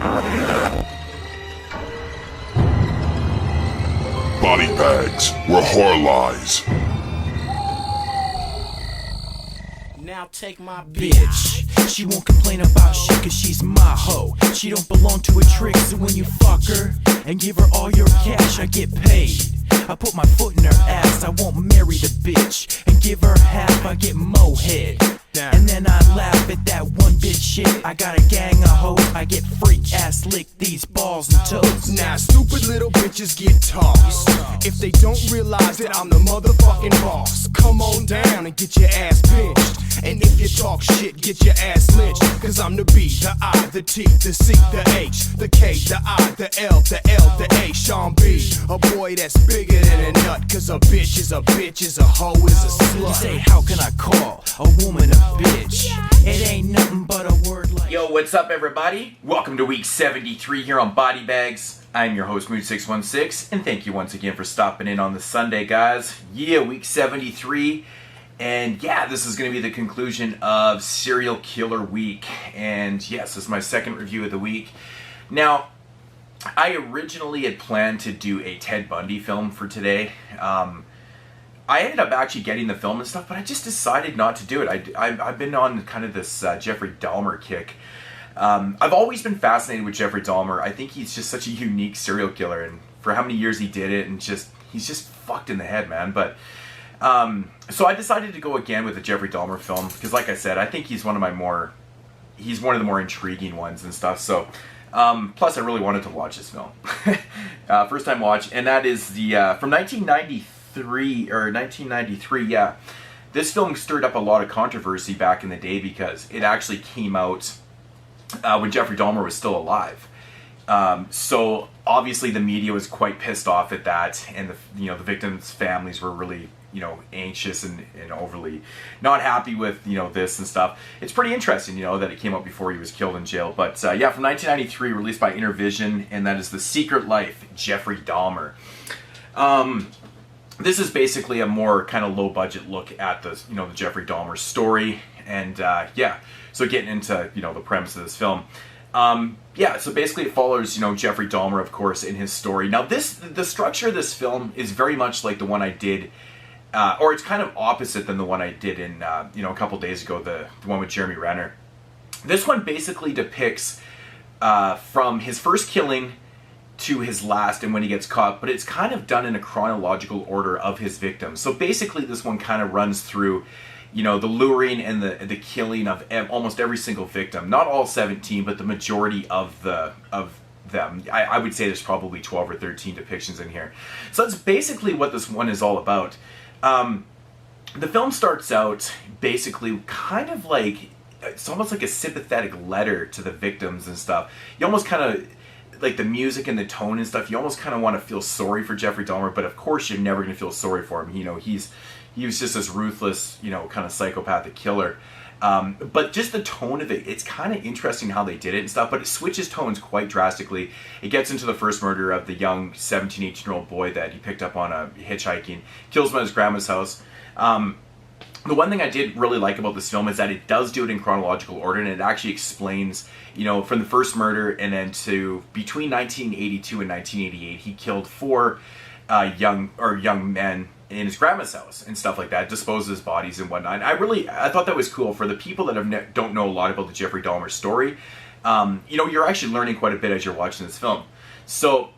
Body bags were horror lies. Now take my bitch. She won't complain about shit cause she's my hoe. She don't belong to a trick, so when you fuck her and give her all your cash, I get paid. I put my foot in her ass, I won't marry the bitch. And give her half, I get mo head. And then I laugh at that one bitch shit. I got a gang of hoes, I get freak ass lick these balls and toes. Now stupid little bitches get tossed if they don't realize that I'm the motherfucking boss. Come on down and get your ass pinched. And if you talk shit, get your ass lynched. Cause I'm the B, the I, the T, the C, the H, the K, the I, the L, the L, the A, Sean B. A boy that's bigger than a nut. Cause a bitch is a bitch, is a hoe, is a slut. You say, how can I call a woman a bitch? It ain't nothing but a word like... Yo, what's up everybody? Welcome to week 73 here on Body Bags. I'm your host Moodz616, and thank you once again for stopping in on this Sunday, guys. Yeah, week 73. And yeah, this is going to be the conclusion of Serial Killer Week. And yes, this is my second review of the week. Now, I originally had planned to do a Ted Bundy film for today. I ended up actually getting the film and stuff, but I just decided not to do it. I've been on kind of this Jeffery Dahmer kick. I've always been fascinated with Jeffrey Dahmer. I think he's just such a unique serial killer, and for how many years he did it, and he's just fucked in the head, man. But so I decided to go again with the Jeffrey Dahmer film because, like I said, I think he's one of the more intriguing ones and stuff. So plus, I really wanted to watch this film, first time watch, and that is the from 1993. Yeah, this film stirred up a lot of controversy back in the day because it actually came out when Jeffrey Dahmer was still alive. So obviously the media was quite pissed off at that, and the victims' families were really anxious and overly not happy with this and stuff. It's pretty interesting that it came out before he was killed in jail. But yeah, from 1993, released by Intervision, and that is The Secret Life, Jeffrey Dahmer. This is basically a more kind of low budget look at the the Jeffrey Dahmer story, and yeah, so getting into the premise of this film. Yeah, so basically it follows Jeffrey Dahmer, of course, in his story. Now the structure of this film is very much like the one I did, or it's kind of opposite than the one I did in a couple days ago, the one with Jeremy Renner. This one basically depicts from his first killing to his last and when he gets caught, but it's kind of done in a chronological order of his victims. So basically this one kind of runs through the luring and the killing of almost every single victim. Not all 17, but the majority of them. I would say there's probably 12 or 13 depictions in here. So that's basically what this one is all about. The film starts out basically kind of like, it's almost like a sympathetic letter to the victims and stuff. You almost kind of, like the music and the tone and stuff, you almost kind of want to feel sorry for Jeffrey Dahmer, but of course you're never going to feel sorry for him. He was just this ruthless, kind of psychopathic killer. But just the tone of it, it's kind of interesting how they did it and stuff, but it switches tones quite drastically. It gets into the first murder of the young 17, 18-year-old boy that he picked up on a hitchhiking, kills him at his grandma's house. The one thing I did really like about this film is that it does do it in chronological order, and it actually explains, from the first murder and then to between 1982 and 1988, he killed 4 young men in his grandma's house and stuff like that, disposes his bodies and whatnot. And I thought that was cool for the people that don't know a lot about the Jeffrey Dahmer story. You're actually learning quite a bit as you're watching this film. So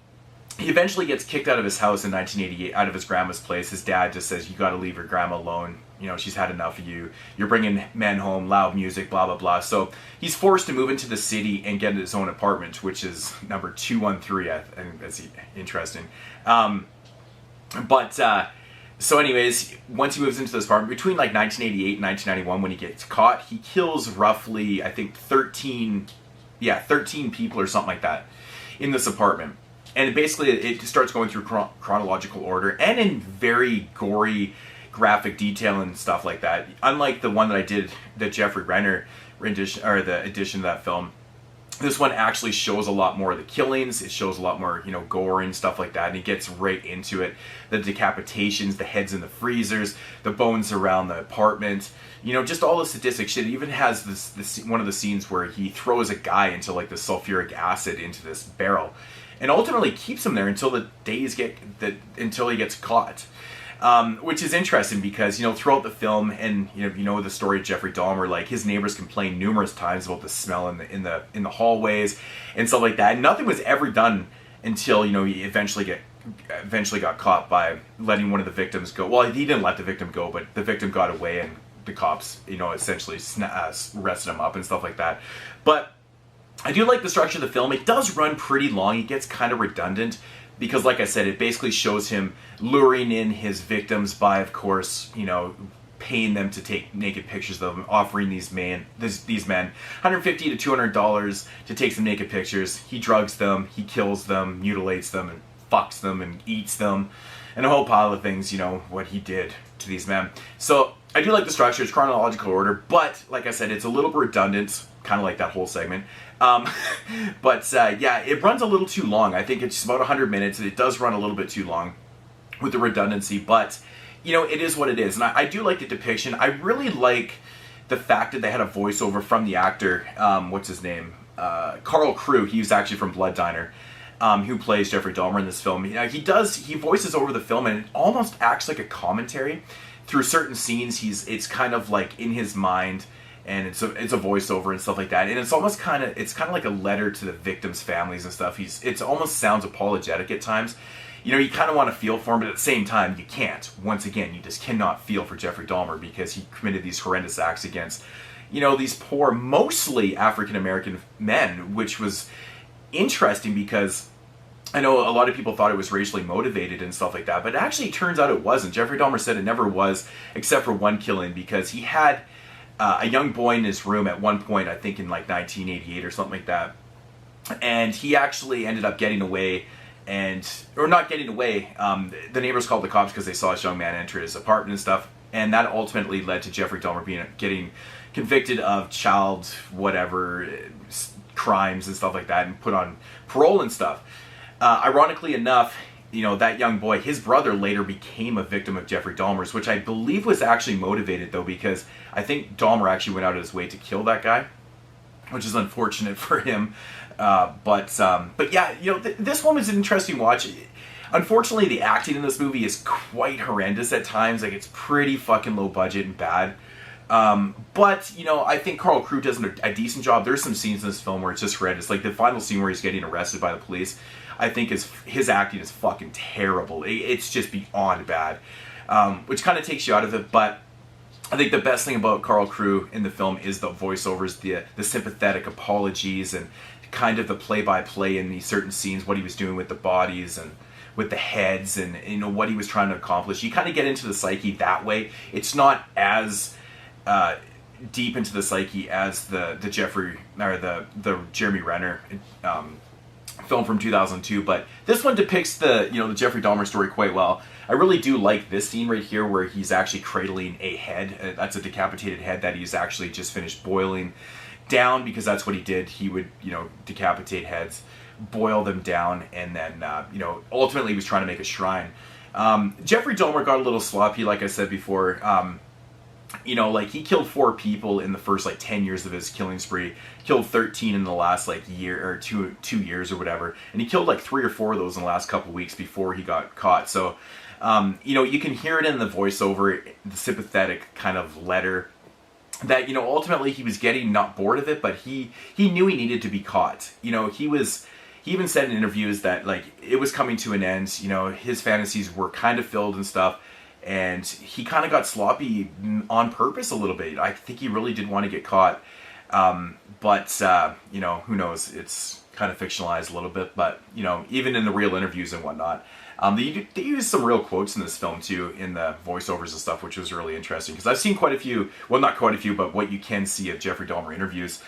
he eventually gets kicked out of his house in 1988, out of his grandma's place. His dad just says, "You got to leave your grandma alone. She's had enough of you. You're bringing men home, loud music, blah, blah, blah." So he's forced to move into the city and get his own apartment, which is number 213. I think that's interesting. So anyways, once he moves into this apartment, between like 1988 and 1991, when he gets caught, he kills roughly, I think, 13 people or something like that in this apartment. And basically it starts going through chronological order and in very gory, graphic detail and stuff like that. Unlike the one that I did, the Jeffrey Renner rendition, or the edition of that film, This one actually shows a lot more of the killings. It shows a lot more, you know, gore and stuff like that. And he gets right into it. The decapitations, the heads in the freezers, the bones around the apartment. You know, just all the sadistic shit. It even has this one of the scenes where he throws a guy into like the sulfuric acid into this barrel, and ultimately keeps him there until until he gets caught. Which is interesting because, you know, throughout the film, and you know the story of Jeffrey Dahmer, like his neighbors complained numerous times about the smell in the hallways and stuff like that. And nothing was ever done until, you know, he eventually got caught by letting one of the victims go. Well, he didn't let the victim go, but the victim got away, and the cops, you know, essentially arrested him up and stuff like that. But I do like the structure of the film. It does run pretty long. It gets kind of redundant. Because, like I said, it basically shows him luring in his victims by, of course, you know, paying them to take naked pictures of them, offering these men $150 to $200 to take some naked pictures. He drugs them, he kills them, mutilates them, and fucks them, and eats them, and a whole pile of things, you know, what he did to these men. So, I do like the structure. It's chronological order, but, like I said, it's a little bit redundant, kind of like that whole segment. Yeah, it runs a little too long. I think it's about 100 minutes, and it does run a little bit too long with the redundancy, but, you know, it is what it is. And I do like the depiction. I really like the fact that they had a voiceover from the actor, what's his name? Carl Crew. He was actually from Blood Diner, who plays Jeffrey Dahmer in this film. You know, he voices over the film, and it almost acts like a commentary. Through certain scenes, it's kind of like in his mind, and it's a voiceover and stuff like that, and it's kind of like a letter to the victims' families and stuff. It almost sounds apologetic at times. You know, you kind of want to feel for him, but at the same time, you can't. Once again, you just cannot feel for Jeffrey Dahmer because he committed these horrendous acts against, you know, these poor, mostly African American men, which was interesting because I know a lot of people thought it was racially motivated and stuff like that, but actually it turns out it wasn't. Jeffrey Dahmer said it never was, except for one killing, because he had a young boy in his room at one point, I think in like 1988 or something like that, and he actually ended up getting away, or not getting away, the neighbors called the cops because they saw this young man enter his apartment and stuff, and that ultimately led to Jeffrey Dahmer getting convicted of child whatever crimes and stuff like that, and put on parole and stuff. Ironically enough, you know, that young boy, his brother later became a victim of Jeffrey Dahmer's, which I believe was actually motivated, though, because I think Dahmer actually went out of his way to kill that guy, which is unfortunate for him. But yeah, you know, this one was an interesting watch. Unfortunately, the acting in this movie is quite horrendous at times. Like, it's pretty fucking low budget and bad. But, you know, I think Carl Crew does a decent job. There's some scenes in this film where it's just horrendous. Like, the final scene where he's getting arrested by the police, I think his acting is fucking terrible. It's just beyond bad, which kind of takes you out of it. But I think the best thing about Carl Crew in the film is the voiceovers, the sympathetic apologies, and kind of the play-by-play in these certain scenes, what he was doing with the bodies and with the heads, and, you know, what he was trying to accomplish. You kind of get into the psyche that way. It's not as deep into the psyche as the Jeffrey, or the Jeremy Renner film from 2002, but this one depicts the Jeffrey Dahmer story quite well. I really do like this scene right here where he's actually cradling a head. That's a decapitated head that he's actually just finished boiling down, because that's what he did. He would, you know, decapitate heads, boil them down, and then, you know, ultimately he was trying to make a shrine. Jeffrey Dahmer got a little sloppy, like I said before. You know, like, he killed 4 people in the first, like, 10 years of his killing spree. Killed 13 in the last, like, year or two years or whatever. And he killed, like, 3 or 4 of those in the last couple of weeks before he got caught. So, you know, you can hear it in the voiceover, the sympathetic kind of letter that, you know, ultimately he was getting not bored of it, but he knew he needed to be caught. You know, he even said in interviews that, like, it was coming to an end. You know, his fantasies were kind of filled and stuff. And he kind of got sloppy on purpose a little bit. I think he really did want to get caught. But you know, who knows? It's kind of fictionalized a little bit. But, you know, even in the real interviews and whatnot, they use some real quotes in this film, too, in the voiceovers and stuff, which was really interesting. Because I've seen quite a few, well, not quite a few, but what you can see of Jeffrey Dahmer interviews.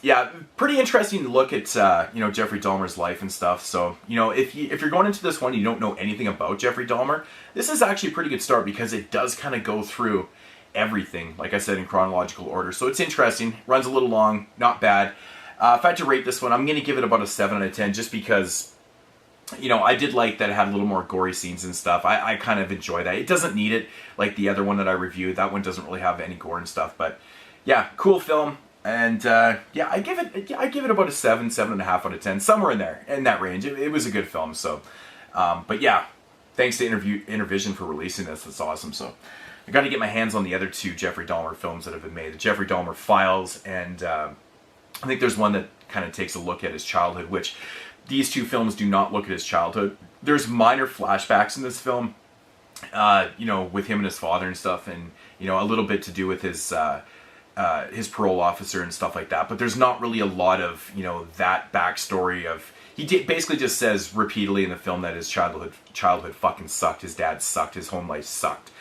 Yeah, pretty interesting to look at, you know, Jeffrey Dahmer's life and stuff. So, you know, if you're going into this one and you don't know anything about Jeffrey Dahmer, this is actually a pretty good start, because it does kind of go through everything, like I said, in chronological order. So it's interesting, runs a little long, not bad. If I had to rate this one, I'm going to give it about a 7 out of 10 just because, you know, I did like that it had a little more gory scenes and stuff. I kind of enjoy that. It doesn't need it like the other one that I reviewed. That one doesn't really have any gore and stuff. But yeah, cool film. And yeah, I give it about a 7.5 out of 10, somewhere in there, in that range. It was a good film. So, but yeah, thanks to Intervision for releasing this. That's awesome. So I got to get my hands on the other 2 Jeffrey Dahmer films that have been made, the Jeffrey Dahmer Files, and I think there's one that kind of takes a look at his childhood, which these 2 films do not look at his childhood. There's minor flashbacks in this film, you know, with him and his father and stuff, and, you know, a little bit to do with his parole officer and stuff like that. But there's not really a lot of, you know, that backstory of... basically just says repeatedly in the film that his childhood fucking sucked. His dad sucked. His home life sucked.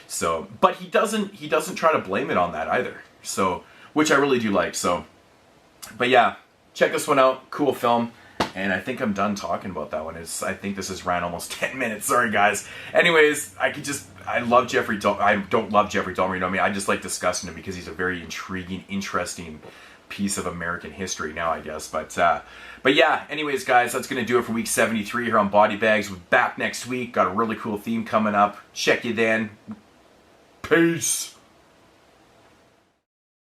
So, but he doesn't try to blame it on that either. So, which I really do like. So, but yeah, check this one out. Cool film. And I think I'm done talking about that one. I think this has ran almost 10 minutes. Sorry, guys. Anyways, I love Jeffrey Dahmer. I don't love Jeffrey Dahmer, you know what I mean? I just like discussing him because he's a very intriguing, interesting piece of American history now, I guess. But yeah, anyways, guys, that's going to do it for week 73 here on Body Bags. We're back next week. Got a really cool theme coming up. Check you then. Peace.